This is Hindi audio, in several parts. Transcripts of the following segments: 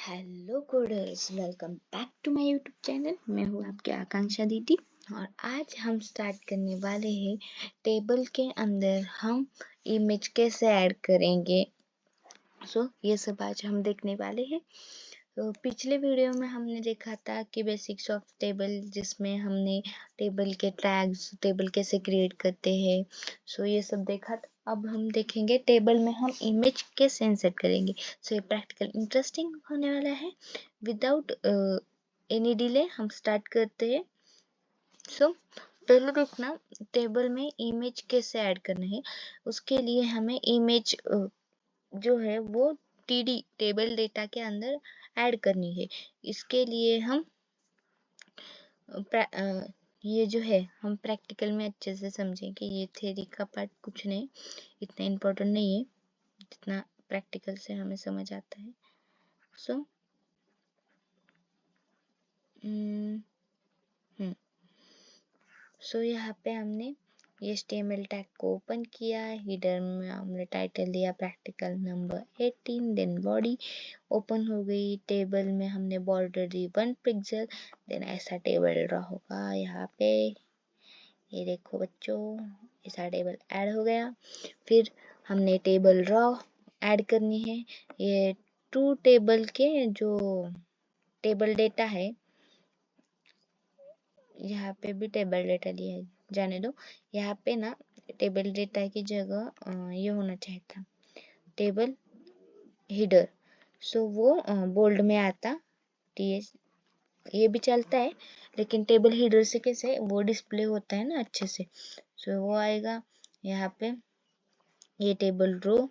Hello coders, welcome back to my YouTube channel. मैं हूँ आपकी आकांक्षा दीदी और आज हम स्टार्ट करने वाले हैं टेबल के अंदर हम इमेज कैसे ऐड करेंगे। ये सब आज हम देखने वाले हैं। पिछले वीडियो में हमने देखा था कि बेसिक्स ऑफ टेबल, जिसमें हमने टेबल के टैग्स, टेबल कैसे क्रिएट करते हैं। ये सब देखा था। अब हम देखेंगे टेबल में हम इमेज कैसे इंसर्ट करेंगे। ये प्रैक्टिकल इंटरेस्टिंग होने वाला है। विदाउट एनी डिले हम स्टार्ट करते हैं। पहले देखना टेबल में इमेज कैसे ऐड करना है। उसके लिए हमें इमेज जो है वो टीडी टेबल डेटा के अंदर ऐड करनी है। इसके लिए हम ये जो है हम प्रैक्टिकल में अच्छे से समझेंगे। ये थ्योरी का पार्ट कुछ नहीं, इतना इम्पोर्टेंट नहीं है जितना प्रैक्टिकल से हमें समझ आता है। यहाँ पे हमने ये HTML टैग को ओपन किया। हिडर में हमने टाइटल दिया practical number 18, then body open हो गई। टेबल में हमने बॉर्डर दी 1 पिक्सल। देन ऐसा टेबल ड्रा होगा यहाँ पे। ये देखो बच्चों, ऐसा टेबल ऐड हो गया। फिर हमने टेबल ड्रा ऐड करनी है। ये 2 टेबल के जो टेबल डेटा है, यहाँ पे भी टेबल डेटा दिया है, जाने दो। यहाँ पे ना टेबल डेटा की जगह ये होना चाहिए था टेबल हिडर। वो बोल्ड में आता TH, ये भी चलता है, लेकिन टेबल हिडर से कैसे वो डिस्प्ले होता है ना अच्छे से। वो आएगा यहाँ पे। ये टेबल रो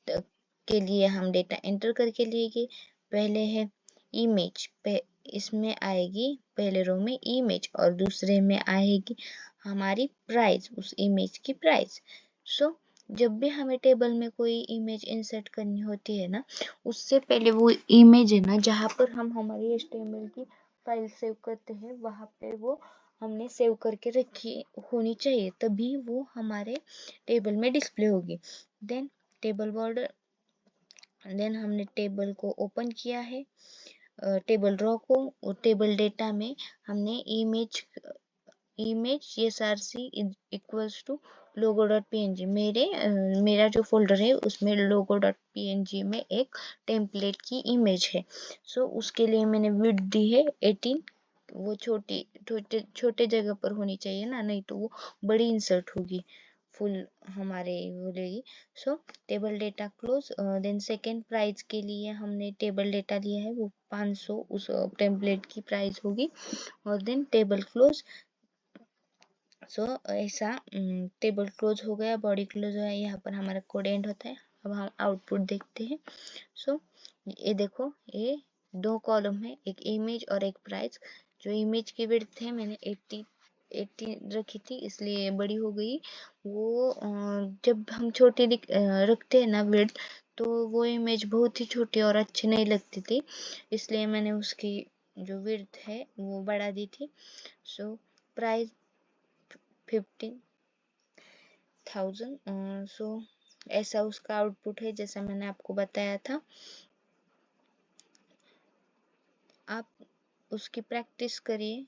के लिए हम डेटा एंटर करके लिए। पहले है इमेज, इसमें आएगी पहले रो में इमेज और दूसरे में आएगी हमारी प्राइस, उस इमेज की प्राइस। जब भी हमें टेबल में कोई इमेज इंसर्ट करनी होती है ना, उससे पहले वो इमेज है ना जहाँ पर हम हमारी HTML की फाइल सेव करते हैं, वहाँ पे वो हमने सेव करके रखी होनी चाहिए, तभी वो हमारे टेबल में डिस्प्ले होगी। देन टेबल बॉर्डर, देन हमने टेबल को ओपन किया है, टेबल ड्रॉ को, और टेबल डेटा में हमने image src equals to logo.png, मेरा जो फोल्डर है उसमें logo.png में एक टेम्पलेट की इमेज है। उसके लिए मैंने विड्थ दी है 18। वो छोटे जगह पर होनी चाहिए ना, नहीं तो वो बड़ी इंसर्ट होगी, फुल हमारे वो लेगी। Table data close. Then second price के लिए हमने टेबल डेटा लिया है, वो 500 उस टेम्पलेट की प्राइस होगी। और देन टेबल क्लोज। ऐसा टेबल क्लोज हो गया, बॉडी क्लोज हो गया। यहाँ पर हमारा कोड एंड होता है। अब हम आउटपुट देखते हैं। ये देखो, ये 2 कॉलम है, एक इमेज और एक प्राइस। जो इमेज की विड्थ है मैंने 80 रखी थी, इसलिए बड़ी हो गई। वो जब हम छोटी रखते हैं ना विड्थ, तो वो इमेज बहुत ही छोटी और अच्छी नहीं लगती थी, इसलिए मैंने उसकी जो विड्थ है वो बढ़ा दी थी। प्राइस 15,000। ऐसा उसका आउटपुट है, जैसा मैंने आपको बताया था। आप उसकी प्रैक्टिस करिए,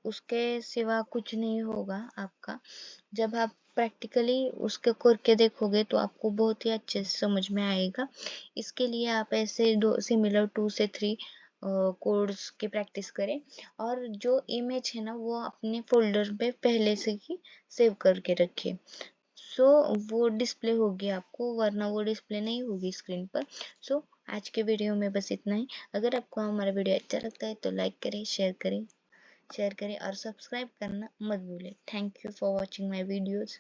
उसके सिवा कुछ नहीं होगा आपका। जब आप प्रैक्टिकली उसके करके देखोगे तो आपको बहुत ही अच्छे से समझ में आएगा। इसके लिए आप ऐसे सिमिलर 2 से 3 कोड्स की प्रैक्टिस करें, और जो इमेज है ना वो अपने फोल्डर पे पहले से ही सेव करके रखें। वो डिस्प्ले होगी आपको, वरना वो डिस्प्ले नहीं होगी स्क्रीन पर। आज के वीडियो में बस इतना ही। अगर आपको हमारा वीडियो अच्छा लगता है तो लाइक करें, शेयर करें और सब्सक्राइब करना मत भूलें। Thank you for watching my videos.